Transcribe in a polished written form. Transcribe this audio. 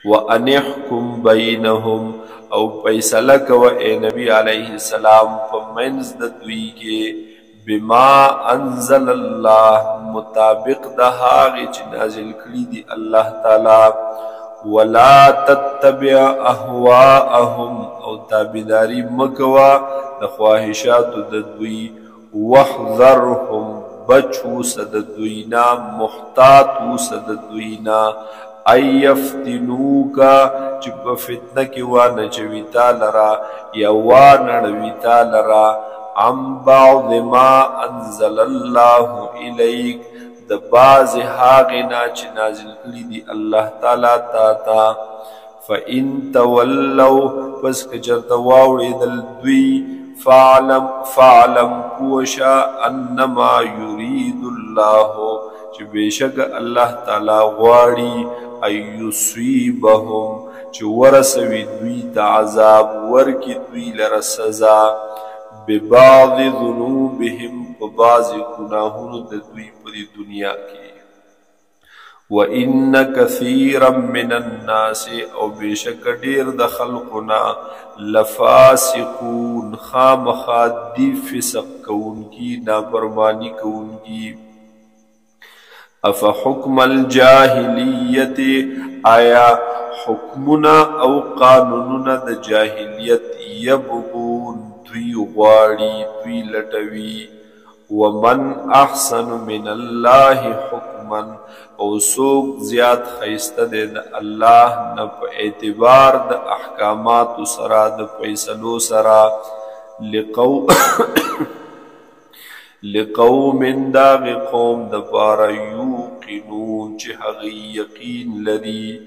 وَأَنِحْكُمْ بَيْنَهُمْ او فیصله کوه اے نبی علیہ السلام په منځ د دوی کې بما انزل الله مطابق د هغې چې نازل کړي دي الله تعالی ولا تتبع اهواءهم او تابعداري مکوه د خواهشاتو د دوی واحذرهم بچ اوسه د دوی نه محتاط اوسه د دوی نه ایفتنوکا چې په فتنه کې وانچوي تا لرا یا وانړوي تا لرا عن بعض ما انزل الله الیک د بعض هغې نه چې نازل کړي دي الله تعالی تا ته فإن تولوا پس که چېرته واوړېدل دوی فاعلم پوشه انما یرید الله چې بېشکه الله تعالی غواړي ایصیبهم چې ورسوي دوی ته عذاب ورکي دوی لره سزا ببعض ذنوبهم په بعضې ګناهونو د دوی په دې دنیا کې وان کثیرا من الناس او بېشکه ډېر د خلقونه لفاسقون خامخا دي فسق کوونکي نافرماني کوونکي افحکم الجاهلیت آیا حکمنا او قانوننا د جاهلیت یبغون دوی غواړي دوی لټوي ومن احسن من الله حکما او څوک زیات ښایسته دی د الله نه په اعتبار د احکاماتو سره د فیصلو سره لقوم داغ قوم دپاره یوقنون چې هغوی یقین لري